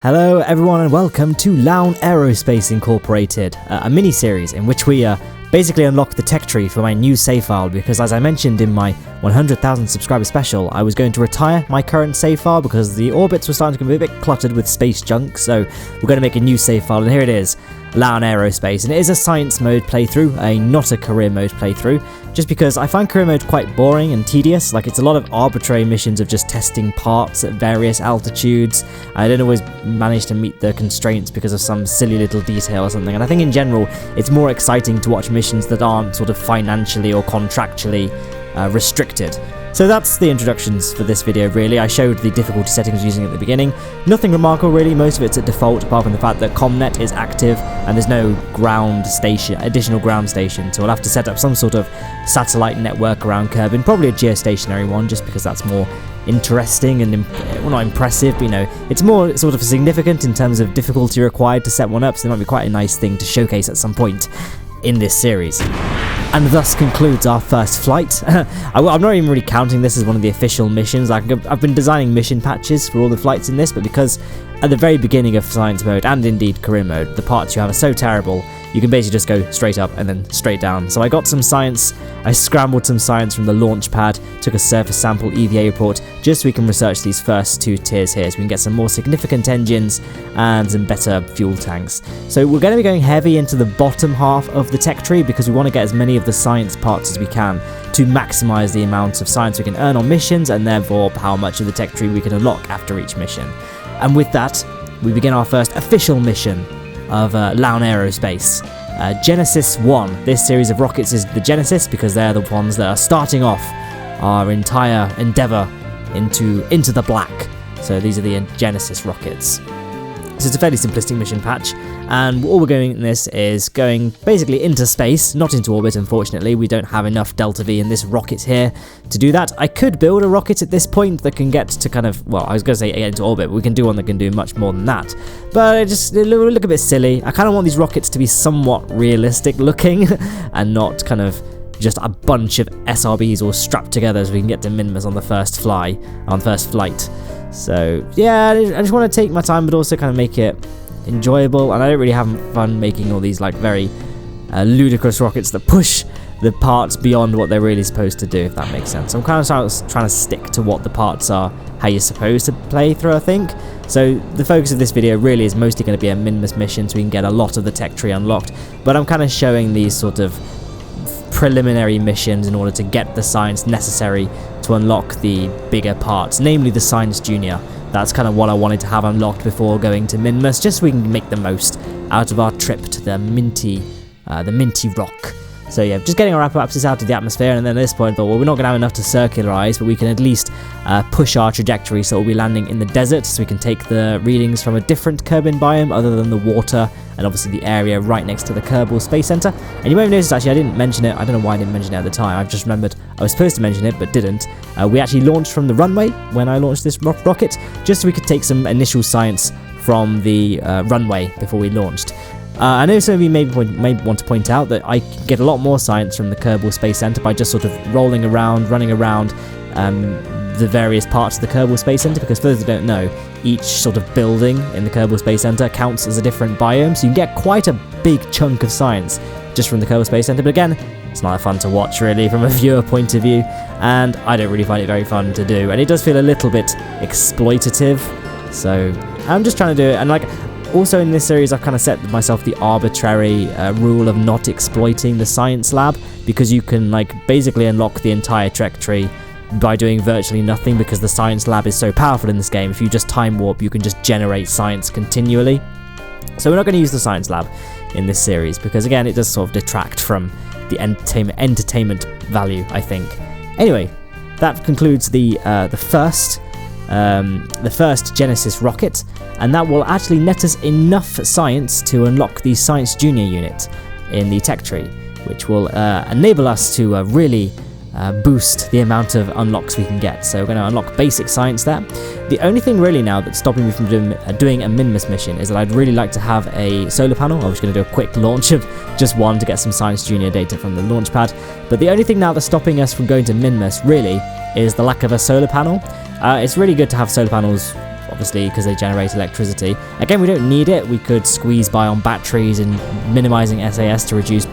Hello everyone and welcome to Lowne Aerospace Incorporated, a mini-series in which we basically unlock the tech tree for my new save file, because as I mentioned in my 100,000 subscriber special, I was going to retire my current save file because the orbits were starting to be a bit cluttered with space junk, so we're going to make a new save file, and here it is, Lowne Aerospace, and it is a science mode playthrough, not a career mode playthrough, just because I find career mode quite boring and tedious. Like, it's a lot of arbitrary missions of just testing parts at various altitudes. I don't always manage to meet the constraints because of some silly little detail or something, and I think in general it's more exciting to watch missions that aren't sort of financially or contractually restricted. So that's the introductions for this video really. I showed the difficulty settings using at the beginning. Nothing remarkable really, most of it's at default apart from the fact that ComNet is active and there's no additional ground station, so I'll have to set up some sort of satellite network around Kerbal, probably a geostationary one just because that's more interesting and, well, not impressive, but you know, it's more sort of significant in terms of difficulty required to set one up, so it might be quite a nice thing to showcase at some point in this series. And thus concludes our first flight. I'm not even really counting this as one of the official missions. I've been designing mission patches for all the flights in this, but because at the very beginning of science mode, and indeed career mode, the parts you have are so terrible, you can basically just go straight up and then straight down. So I got some science, I scrambled some science from the launch pad, took a surface sample EVA report, just so we can research these first two tiers here, so we can get some more significant engines and some better fuel tanks. So we're going to be going heavy into the bottom half of the tech tree because we want to get as many of the science parts as we can to maximize the amount of science we can earn on missions, and therefore how much of the tech tree we can unlock after each mission. And with that, we begin our first official mission of Lowne Aerospace. Genesis 1. This series of rockets is the Genesis because they're the ones that are starting off our entire endeavor into the black. So these are the Genesis rockets. So it's a fairly simplistic mission patch, and all we're going in this is going basically into space, not into orbit unfortunately. We don't have enough Delta V in this rocket here to do that. I could build a rocket at this point that can get to kind of, well, I was going to say get into orbit, but we can do one that can do much more than that. But it look a bit silly. I kind of want these rockets to be somewhat realistic looking and not kind of just a bunch of SRBs all strapped together so we can get to Minmus on the first flight. So yeah, I just want to take my time but also kind of make it enjoyable, and I don't really have fun making all these like very ludicrous rockets that push the parts beyond what they're really supposed to do, if that makes sense. I'm kind of trying to stick to what the parts are, how you're supposed to play through, I think. So the focus of this video really is mostly going to be a Minmus mission so we can get a lot of the tech tree unlocked, but I'm kind of showing these sort of preliminary missions in order to get the science necessary to unlock the bigger parts, namely the Science Junior. That's kind of what I wanted to have unlocked before going to Minmus, just so we can make the most out of our trip to the minty rock. So yeah, just getting our apparatus out of the atmosphere, and then at this point I thought, well, we're not going to have enough to circularize, but we can at least push our trajectory so we'll be landing in the desert, so we can take the readings from a different Kerbal biome other than the water and obviously the area right next to the Kerbal Space Center. And you might have noticed, actually, I didn't mention it. I don't know why I didn't mention it at the time. I've just remembered I was supposed to mention it but didn't. We actually launched from the runway when I launched this rocket, just so we could take some initial science from the runway before we launched. I know some of you may want to point out that I can get a lot more science from the Kerbal Space Center by just sort of running around the various parts of the Kerbal Space Center, because for those who don't know, each sort of building in the Kerbal Space Center counts as a different biome, so you can get quite a big chunk of science just from the Kerbal Space Center, but again, it's not fun to watch really from a viewer point of view, and I don't really find it very fun to do, and it does feel a little bit exploitative, so I'm just trying to do it, and like, also in this series I've kind of set myself the arbitrary rule of not exploiting the science lab, because you can like basically unlock the entire trek tree by doing virtually nothing, because the science lab is so powerful in this game. If you just time warp, you can just generate science continually. So we're not going to use the science lab in this series, because again it does sort of detract from the entertainment value, I think. Anyway, that concludes the first Genesis rocket, and that will actually net us enough science to unlock the Science Junior unit in the tech tree, which will enable us to really boost the amount of unlocks we can get. So we're going to unlock basic science there. The only thing really now that's stopping me from doing a Minmus mission is that I'd really like to have a solar panel. I was going to do a quick launch of just one to get some Science Junior data from the launch pad, but the only thing now that's stopping us from going to Minmus really is the lack of a solar panel. It's really good to have solar panels obviously, because they generate electricity. Again, we don't need it. We could squeeze by on batteries and minimizing SAS to reduce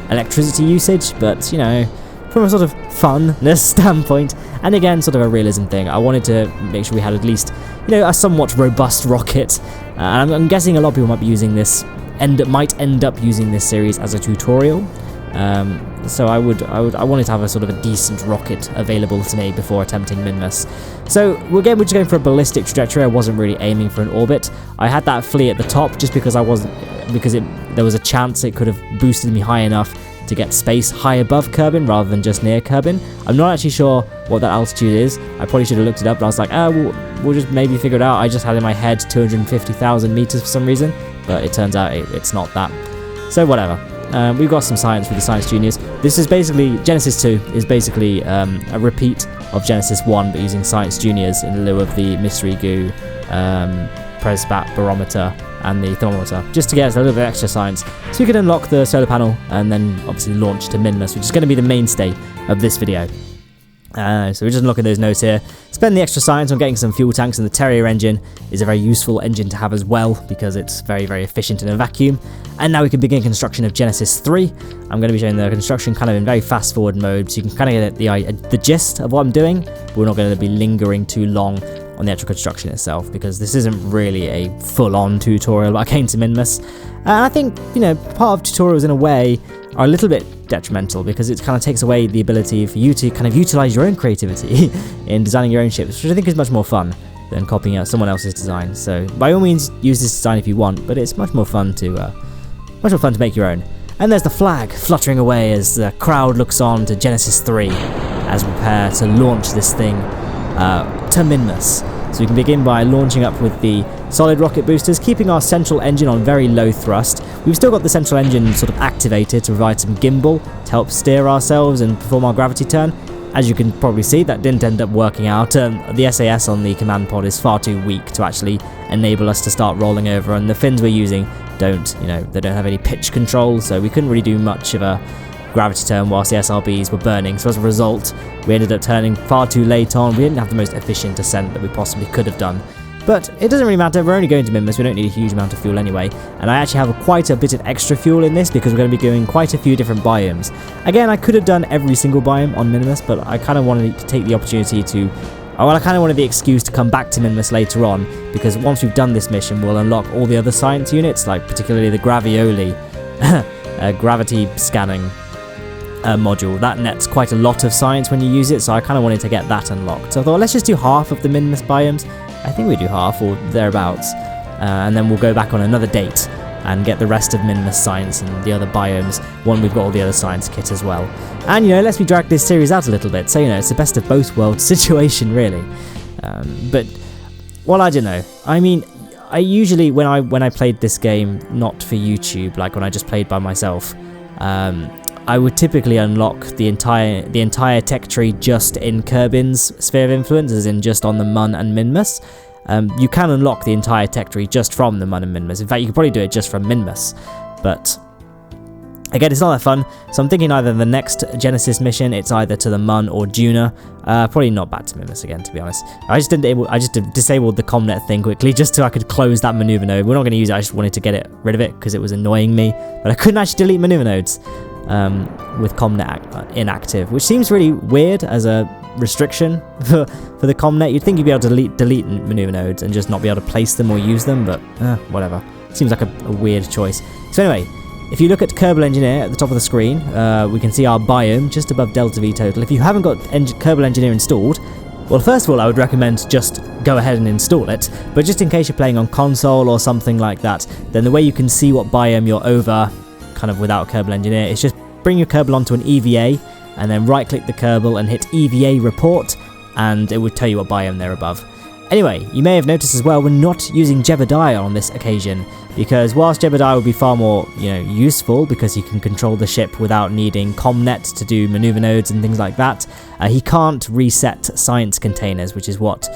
electricity usage, but, you know, from a sort of funness standpoint, and again, sort of a realism thing, I wanted to make sure we had at least, you know, a somewhat robust rocket. And I'm guessing a lot of people might be using this, might end up using this series as a tutorial. So I wanted to have a sort of a decent rocket available to me before attempting Minmus. So we're just going for a ballistic trajectory. I wasn't really aiming for an orbit. I had that flea at the top just because there was a chance it could have boosted me high enough to get space high above Kerbin rather than just near Kerbin. I'm not actually sure what that altitude is. I probably should have looked it up, but I was like, we'll just maybe figure it out. I just had in my head 250,000 meters for some reason, but it turns out it's not that. So whatever. We've got some science with the Science Juniors. This is basically, Genesis 2 is basically a repeat of Genesis 1, but using Science Juniors in lieu of the Mystery Goo, Presbat Barometer, and the Thermometer, just to get us a little bit extra science, so we can unlock the solar panel and then obviously launch to Minmus, which is going to be the mainstay of this video. So we're just unlocking those nodes here. Spend the extra science on getting some fuel tanks, and the Terrier engine is a very useful engine to have as well because it's very, very efficient in a vacuum. And now we can begin construction of Genesis 3. I'm going to be showing the construction kind of in very fast forward mode, so you can kind of get the gist of what I'm doing, but we're not going to be lingering too long on the actual construction itself, because this isn't really a full-on tutorial about getting to Minmus. And I think, you know, part of tutorials in a way are a little bit detrimental, because it kind of takes away the ability for you to kind of utilize your own creativity in designing your own ships, which I think is much more fun than copying out someone else's design. So by all means, use this design if you want, but it's much more fun to make your own. And there's the flag fluttering away as the crowd looks on to Genesis 3 as we prepare to launch this thing to Minmus. So we can begin by launching up with the solid rocket boosters, keeping our central engine on very low thrust. We've still got the central engine sort of activated to provide some gimbal to help steer ourselves and perform our gravity turn. As you can probably see, that didn't end up working out. The SAS on the command pod is far too weak to actually enable us to start rolling over, and the fins we're using they don't have any pitch control, so we couldn't really do much of a gravity turn whilst the SRBs were burning. So as a result, we ended up turning far too late on. We didn't have the most efficient descent that we possibly could have done. But it doesn't really matter, we're only going to Minmus, we don't need a huge amount of fuel anyway. And I actually have quite a bit of extra fuel in this because we're going to be doing quite a few different biomes. Again, I could have done every single biome on Minmus, but I kind of wanted to take the opportunity to... Well, I kind of wanted the excuse to come back to Minmus later on, because once we've done this mission, we'll unlock all the other science units, like particularly the Gravioli gravity scanning module. That nets quite a lot of science when you use it, so I kind of wanted to get that unlocked. So I thought, let's just do half of the Minmus biomes. I think we do half or thereabouts, and then we'll go back on another date and get the rest of Minmus science and the other biomes when we've got all the other science kit as well. And, you know, let's drag this series out a little bit, so, you know, it's the best of both worlds situation, really. But, well, I don't know. I mean, I usually, when I played this game, not for YouTube, like when I just played by myself, I would typically unlock the entire tech tree just in Kerbin's sphere of influence, as in just on the Mun and Minmus. You can unlock the entire tech tree just from the Mun and Minmus. In fact, you could probably do it just from Minmus. But again, it's not that fun. So I'm thinking either the next Genesis mission, it's either to the Mun or Juna. Probably not back to Minmus again, to be honest. I just disabled the Comnet thing quickly just so I could close that maneuver node. We're not going to use it. I just wanted to get rid of it because it was annoying me. But I couldn't actually delete maneuver nodes with Comnet inactive, which seems really weird as a restriction for the Comnet. You'd think you'd be able to delete maneuver nodes and just not be able to place them or use them, but whatever. Seems like a weird choice. So anyway, if you look at Kerbal Engineer at the top of the screen, we can see our biome just above Delta V total. If you haven't got Kerbal Engineer installed, well, first of all, I would recommend just go ahead and install it, but just in case you're playing on console or something like that, then the way you can see what biome you're over, kind of without Kerbal Engineer, is just bring your Kerbal onto an EVA, and then right-click the Kerbal and hit EVA Report, and it would tell you what biome they're above. Anyway, you may have noticed as well, we're not using Jebediah on this occasion, because whilst Jebediah would be far more, useful because he can control the ship without needing Comnet to do maneuver nodes and things like that, he can't reset science containers, which is what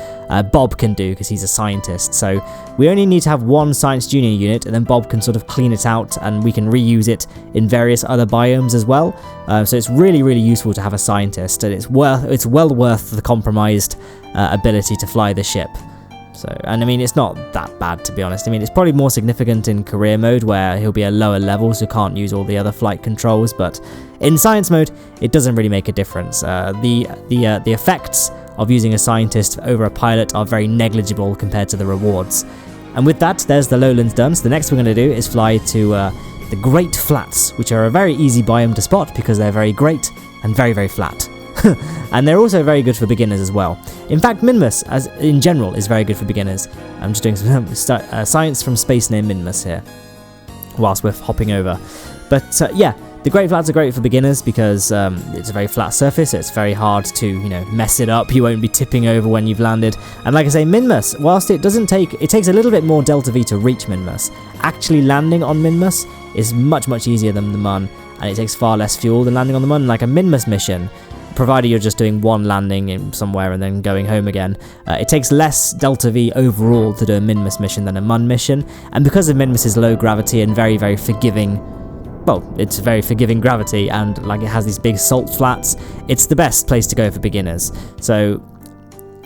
Bob can do because he's a scientist. So we only need to have one Science Junior unit, and then Bob can sort of clean it out, and we can reuse it in various other biomes as well. So it's really, really useful to have a scientist, and it's well worth the compromised ability to fly the ship. So, and I mean, it's not that bad, to be honest. I mean, it's probably more significant in career mode, where he'll be a lower level, so can't use all the other flight controls, but in science mode, it doesn't really make a difference. The effects of using a scientist over a pilot are very negligible compared to the rewards. And with that, there's the lowlands done. So the next we're going to do is fly to the Great Flats, which are a very easy biome to spot because they're very great and very, very flat. And they're also very good for beginners as well. In fact, Minmus, as in general, is very good for beginners. I'm just doing some science from space near Minmus here, whilst we're hopping over. But yeah, the Great Flats are great for beginners because it's a very flat surface, so it's very hard to, you know, mess it up. You won't be tipping over when you've landed. And like I say, Minmus, whilst it takes a little bit more Delta V to reach Minmus, actually landing on Minmus is much, much easier than the Mun, and it takes far less fuel than landing on the Mun. Like a Minmus mission, provided you're just doing one landing in somewhere and then going home again, it takes less Delta V overall to do a Minmus mission than a Mun mission, and because of Minmus's low gravity and very, very forgiving, well, it's very forgiving gravity, and like it has these big salt flats, it's the best place to go for beginners. So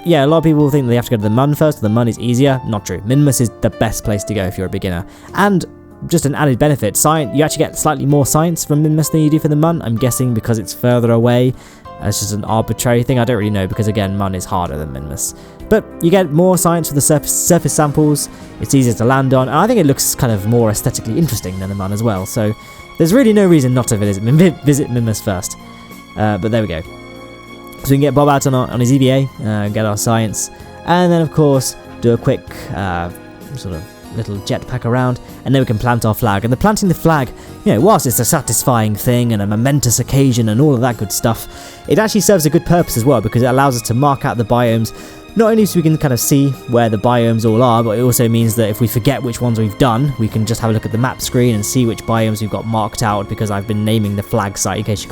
yeah, a lot of people think they have to go to the Mun first, the Mun is easier. Not true. Minmus is the best place to go if you're a beginner. And just an added benefit, you actually get slightly more science from Minmus than you do for the Mun, I'm guessing because it's further away. It's just an arbitrary thing, I don't really know, because again, Mun is harder than Minmus. But you get more science for the surface samples, it's easier to land on, and I think it looks kind of more aesthetically interesting than the Mun as well, so there's really no reason not to visit Minmus first. But there we go. So we can get Bob out on his EVA, get our science, and then of course do a quick sort of little jetpack around, and then we can plant our flag. And planting the flag, you know, whilst it's a satisfying thing and a momentous occasion and all of that good stuff, it actually serves a good purpose as well, because it allows us to mark out the biomes, not only so we can kind of see where the biomes all are, but it also means that if we forget which ones we've done, we can just have a look at the map screen and see which biomes we've got marked out, because I've been naming the flag site in case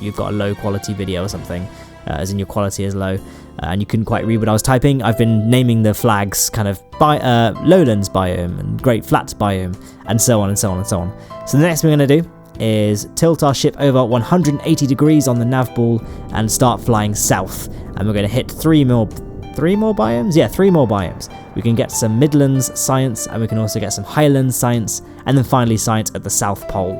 you've got a low quality video or something, as in your quality is low, and you couldn't quite read what I was typing. I've been naming the flags kind of by lowlands biome and Great Flats biome, and so on and so on and so on. So the next thing we're going to do is tilt our ship over 180 degrees on the nav ball and start flying south, and we're going to hit three more biomes? Yeah, 3 more biomes. We can get some Midlands science, and we can also get some Highlands science, and then finally science at the South Pole.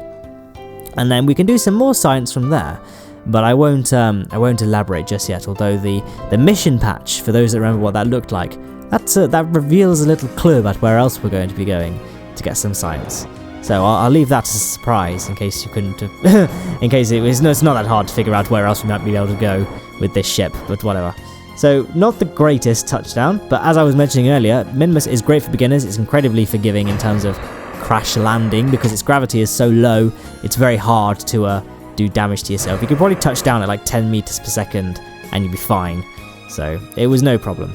And then we can do some more science from there, but I won't elaborate just yet, although the mission patch, for those that remember what that looked like, that reveals a little clue about where else we're going to be going to get some science. So I'll leave that as a surprise, in case you couldn't in case it's not that hard to figure out where else we might be able to go with this ship, but whatever. So, not the greatest touchdown, but as I was mentioning earlier, Minmus is great for beginners. It's incredibly forgiving in terms of crash landing, because its gravity is so low, it's very hard to do damage to yourself. You could probably touch down at like 10 meters per second and you'd be fine. So, it was no problem.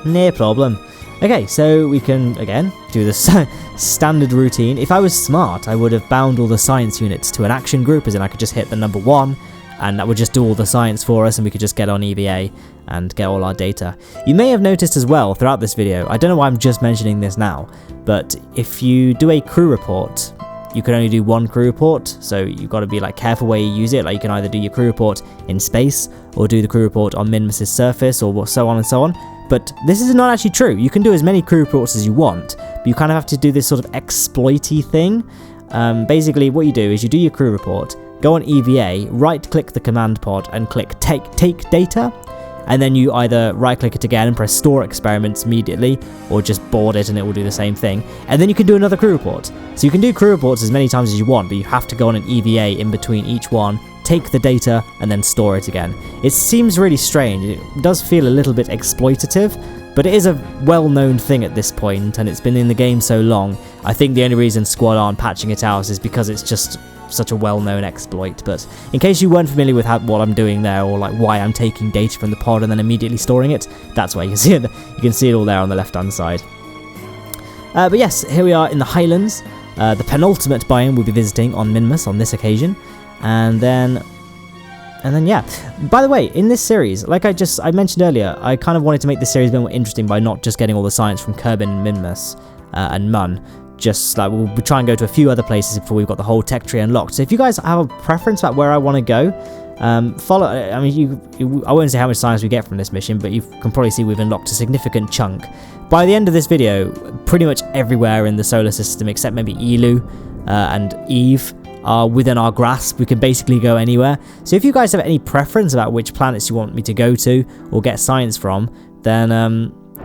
No problem. Okay, so we can, again, do the standard routine. If I was smart, I would have bound all the science units to an action group, as in I could just hit the number 1, and that would just do all the science for us, and we could just get on EVA and get all our data. You may have noticed as well throughout this video, I don't know why I'm just mentioning this now, but if you do a crew report, you can only do one crew report, so you've got to be like careful where you use it. Like you can either do your crew report in space, or do the crew report on Minmus's surface, or so on and so on. But this is not actually true. You can do as many crew reports as you want, but you kind of have to do this sort of exploity thing. Basically what you do is you do your crew report, go on EVA, right-click the command pod and click take data, and then you either right-click it again and press store experiments immediately, or just board it and it will do the same thing, and then you can do another crew report. So you can do crew reports as many times as you want, but you have to go on an EVA in between each one, take the data, and then store it again. It seems really strange, it does feel a little bit exploitative, but it is a well-known thing at this point, and it's been in the game so long. I think the only reason Squad aren't patching it out is because it's just such a well-known exploit. But in case you weren't familiar with what I'm doing there, or like why I'm taking data from the pod and then immediately storing it, that's why you can see it. You can see it all there on the left-hand side. But yes, here we are in the Highlands. The penultimate biome we'll be visiting on Minmus on this occasion, and then yeah. By the way, in this series, like I mentioned earlier, I kind of wanted to make this series a bit more interesting by not just getting all the science from Kerbal and Minmus and Mun. Just like we'll try and go to a few other places before we've got the whole tech tree unlocked. So if you guys have a preference about where I want to go, Follow. I mean, I won't say how much science we get from this mission, but you can probably see we've unlocked a significant chunk. By the end of this video, pretty much everywhere in the solar system, except maybe Elu and Eve, are within our grasp. We can basically go anywhere. So if you guys have any preference about which planets you want me to go to or get science from, then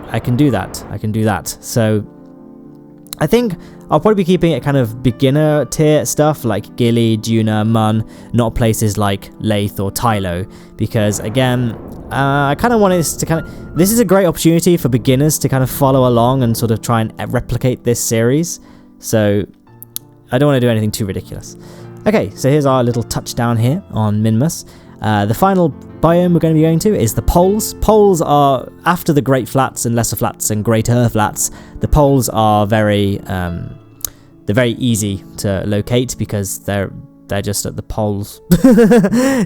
I can do that. So I think I'll probably be keeping it kind of beginner tier stuff like Gilly, Duna, Mun, not places like Lathe or Tylo, because again, I kind of want this to this is a great opportunity for beginners to kind of follow along and sort of try and replicate this series. So I don't want to do anything too ridiculous. Okay, so here's our little touchdown here on Minmus. The final biome we're going to be going to is the poles. Poles are, after the Great Flats and Lesser Flats and Greater Flats, the poles are very easy to locate because they're just at the poles,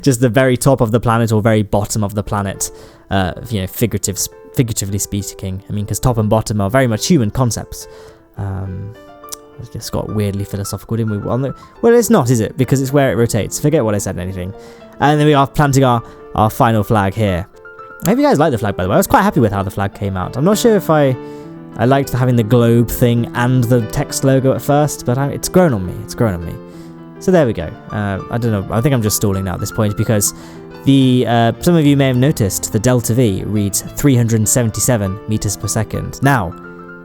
just the very top of the planet or very bottom of the planet. You know, figuratively speaking. I mean, because top and bottom are very much human concepts. I just got weirdly philosophical, didn't we? Well, it's not, is it? Because it's where it rotates. Forget what I said, anything. And then we are planting our final flag here. I hope you guys like the flag, by the way. I was quite happy with how the flag came out. I'm not sure if I liked having the globe thing and the text logo at first, but it's grown on me. So there we go. I don't know. I think I'm just stalling now at this point because some of you may have noticed the delta V reads 377 meters per second. Now,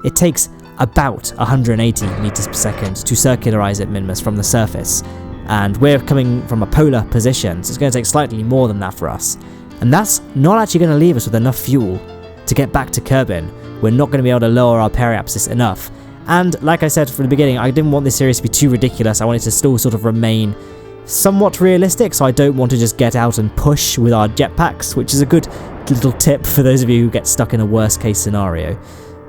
it takes about 180 meters per second to circularize it, Minmus, from the surface, and we're coming from a polar position, so it's going to take slightly more than that for us, and that's not actually going to leave us with enough fuel to get back to Kerbin. We're not going to be able to lower our periapsis enough, and like I said from the beginning, I didn't want this series to be too ridiculous. I wanted to still sort of remain somewhat realistic, so I don't want to just get out and push with our jetpacks, which is a good little tip for those of you who get stuck in a worst case scenario.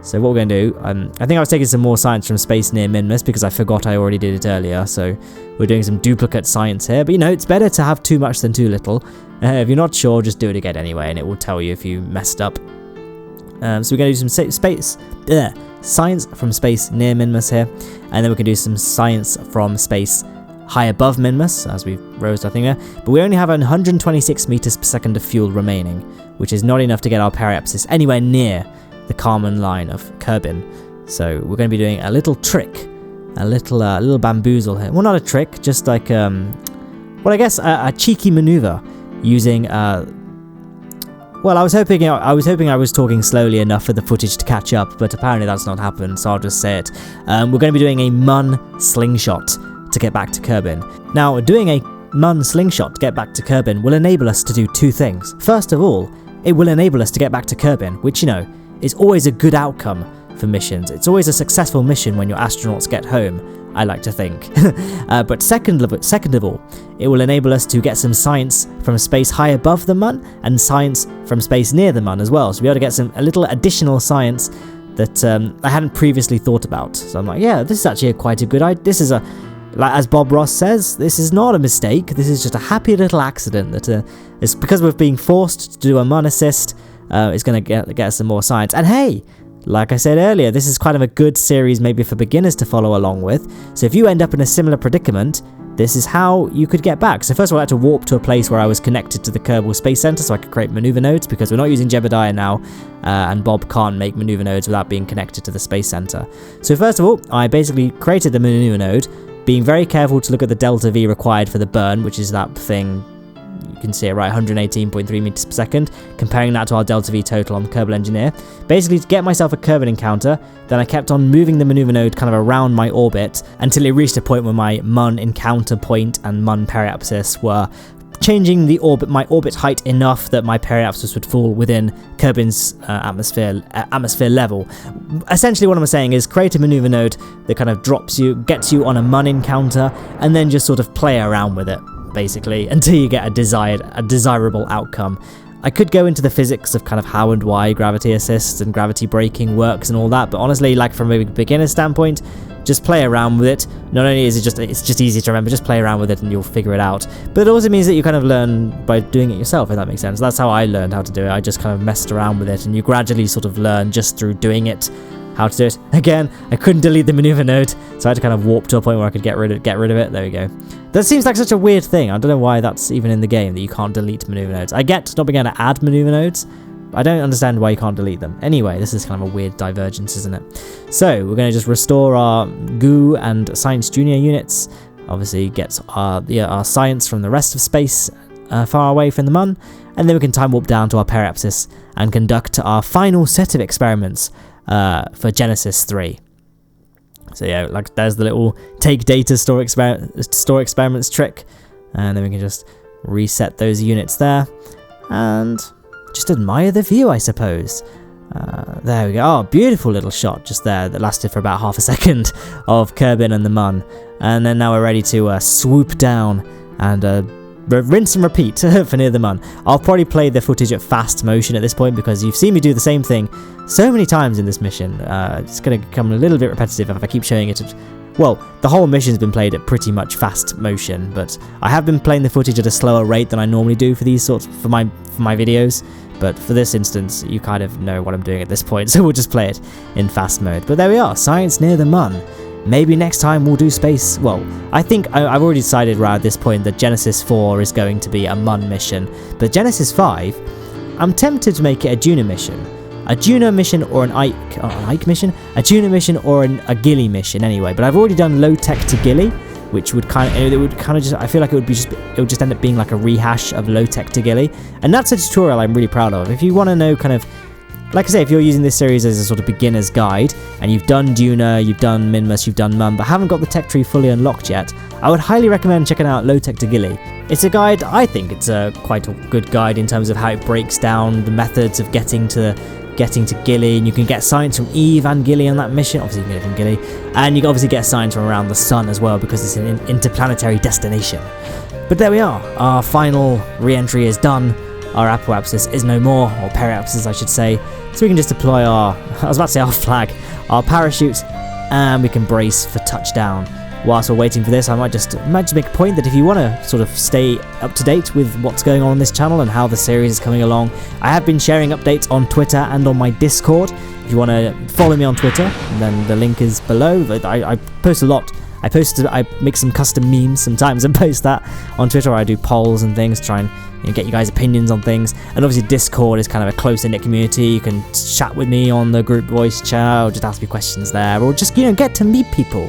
So what we're going to do, I think I was taking some more science from space near Minmus because I forgot I already did it earlier, so we're doing some duplicate science here, but you know, it's better to have too much than too little. If you're not sure, just do it again anyway, and it will tell you if you messed up. So we're going to do some science from space near Minmus here, and then we can do some science from space high above Minmus, as we rose our thing there, but we only have 126 meters per second of fuel remaining, which is not enough to get our periapsis anywhere near the Kármán line of Kerbin. So we're going to be doing a little trick, a little bamboozle here. Well, not a trick, just like well, I guess a cheeky maneuver using well, I was hoping I was talking slowly enough for the footage to catch up, but apparently that's not happened, so I'll just say it. We're going to be doing a Mun slingshot to get back to Kerbin. Now, doing a Mun slingshot to get back to Kerbin will enable us to do two things. First of all, it will enable us to get back to Kerbin, which, you know, is always a good outcome for missions. It's always a successful mission when your astronauts get home, I like to think. But second of all, it will enable us to get some science from space high above the Mun and science from space near the Mun as well. So we'll be able to get a little additional science that I hadn't previously thought about. So I'm like, yeah, this is actually quite a good idea. This is like as Bob Ross says, this is not a mistake. This is just a happy little accident that it's because we're being forced to do a Mun assist. It's going to get us some more science. And hey, like I said earlier, this is kind of a good series maybe for beginners to follow along with. So if you end up in a similar predicament, this is how you could get back. So first of all, I had to warp to a place where I was connected to the Kerbal Space Center so I could create maneuver nodes, because we're not using Jebediah now, and Bob can't make maneuver nodes without being connected to the Space Center. So first of all, I basically created the maneuver node, being very careful to look at the delta V required for the burn, which is that thing. You can see it right, 118.3 meters per second, comparing that to our delta V total on the Kerbal Engineer. Basically, to get myself a Kerbin encounter, then I kept on moving the maneuver node kind of around my orbit until it reached a point where my Mun encounter point and Mun periapsis were changing the orbit, my orbit height enough that my periapsis would fall within Kerbin's atmosphere level. Essentially, what I'm saying is create a maneuver node that kind of gets you on a Mun encounter, and then just sort of play around with it, basically, until you get a desirable outcome. I could go into the physics of kind of how and why gravity assist and gravity braking works and all that, but honestly, like from a beginner standpoint, just play around with it. Not only is it's just easy to remember, just play around with it and you'll figure it out. But it also means that you kind of learn by doing it yourself, if that makes sense. That's how I learned how to do it. I just kind of messed around with it, and you gradually sort of learn just through doing it how to do it. Again, I couldn't delete the maneuver node, so I had to kind of warp to a point where I could get rid of it. There we go. That seems like such a weird thing. I don't know why that's even in the game, that you can't delete maneuver nodes. I get not being able to add maneuver nodes. I don't understand why you can't delete them. Anyway, this is kind of a weird divergence, isn't it? So we're going to just restore our GOO and Science Junior units. Obviously, get our science from the rest of space far away from the Mun, and then we can time warp down to our periapsis and conduct our final set of experiments for Genesis 3. So yeah, like there's the little take data store experiments trick, and then we can just reset those units there and just admire the view, I suppose. There we go. Oh, beautiful little shot just there that lasted for about half a second of Kerbal and the Mun, and then now we're ready to swoop down and rinse and repeat for near the Mun. I'll probably play the footage at fast motion at this point because you've seen me do the same thing so many times in this mission. It's going to become a little bit repetitive if I keep showing it. Well, the whole mission's been played at pretty much fast motion, but I have been playing the footage at a slower rate than I normally do for these sorts for my videos. But for this instance, you kind of know what I'm doing at this point, so we'll just play it in fast mode. But there we are, science near the Mun. Maybe next time we'll do space. Well, I think I've already decided right at this point that Genesis 4 is going to be a Mun mission, but Genesis 5, I'm tempted to make it a Juno mission. A Juno mission or an Ike mission? A Juno mission or a Gilly mission anyway, but I've already done low tech to Gilly, which would kind of just, I feel like it would just end up being like a rehash of low tech to Gilly, and that's a tutorial I'm really proud of. If you want to know kind of, like I say, if you're using this series as a sort of beginner's guide, and you've done Duna, you've done Minmus, you've done Mun, but haven't got the tech tree fully unlocked yet, I would highly recommend checking out Low Tech to Gilly. It's a guide, I think it's quite a good guide in terms of how it breaks down the methods of getting to Gilly, and you can get science from Eve and Gilly on that mission. Obviously you can get it from Gilly, and you can obviously get science from around the sun as well because it's an interplanetary destination. But there we are, our final re-entry is done. Our apoapsis is no more, or periapsis I should say, so we can just deploy our flag, our parachute, and we can brace for touchdown. Whilst we're waiting for this, I might just make a point that if you want to sort of stay up to date with what's going on this channel and how the series is coming along, I have been sharing updates on Twitter and on my Discord. If you want to follow me on Twitter, then the link is below. I post a lot. I make some custom memes sometimes and post that on Twitter. I do polls and things, try and get you guys' opinions on things. And obviously Discord is kind of a close-knit community. You can chat with me on the group voice chat, or just ask me questions there, or just get to meet people.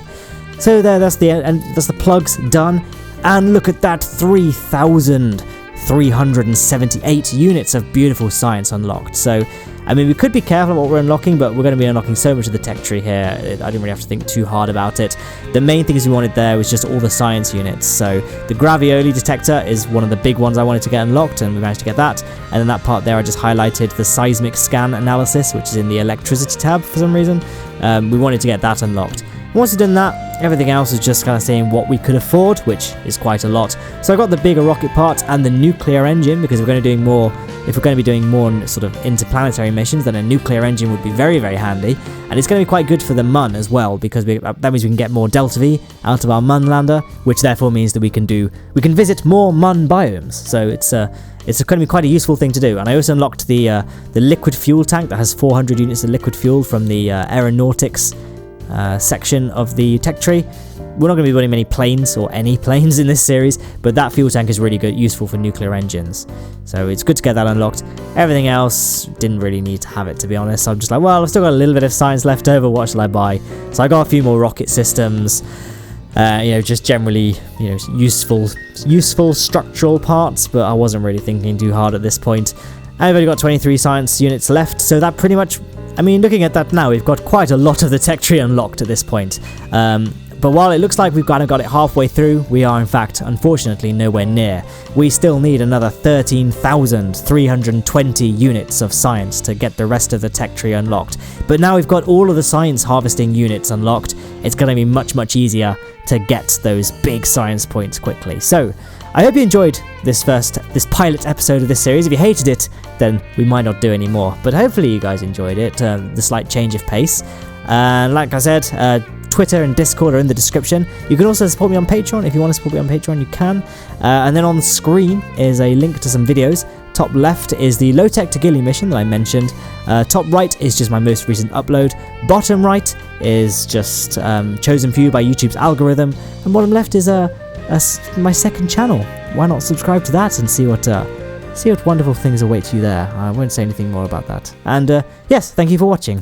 So that's the plugs done. And look at that, 3,378 units of beautiful science unlocked. So I mean, we could be careful about what we're unlocking, but we're going to be unlocking so much of the tech tree here, I didn't really have to think too hard about it. The main things we wanted there was just all the science units. So the Gravioli detector is one of the big ones I wanted to get unlocked, and we managed to get that. And then that part there, I just highlighted the seismic scan analysis, which is in the electricity tab for some reason. We wanted to get that unlocked. Once we've done that, everything else is just kind of saying what we could afford, which is quite a lot. So I got the bigger rocket parts and the nuclear engine, because we're going to be doing more. If we're going to be doing more sort of interplanetary missions, then a nuclear engine would be very, very handy. And it's going to be quite good for the Mun as well, because that means we can get more Delta V out of our Mun lander, which therefore means that we can visit more Mun biomes. So it's going to be quite a useful thing to do. And I also unlocked the liquid fuel tank that has 400 units of liquid fuel from the aeronautics section of the tech tree. We're not going to be building many planes or any planes in this series, but that fuel tank is really good, useful for nuclear engines. So it's good to get that unlocked. Everything else didn't really need to have it, to be honest. So I'm just like, well, I've still got a little bit of science left over. What shall I buy? So I got a few more rocket systems. Just generally, useful structural parts, but I wasn't really thinking too hard at this point. I've only got 23 science units left, so that pretty much, I mean, looking at that now, we've got quite a lot of the tech tree unlocked at this point. But while it looks like we've kind of got it halfway through, we are in fact, unfortunately, nowhere near. We still need another 13,320 units of science to get the rest of the tech tree unlocked. But now we've got all of the science harvesting units unlocked, it's going to be much, much easier to get those big science points quickly. So, I hope you enjoyed this pilot episode of this series. If you hated it, then we might not do any more. But hopefully you guys enjoyed it, the slight change of pace. And like I said, Twitter and Discord are in the description. You can also support me on Patreon. If you want to support me on Patreon, you can. And then on the screen is a link to some videos Top left is the low-tech Tagili mission that I mentioned. Top right is just my most recent upload. Bottom right is just chosen for you by YouTube's algorithm. And bottom left is my second channel. Why not subscribe to that and see what wonderful things await you there. I won't say anything more about that. And yes, thank you for watching.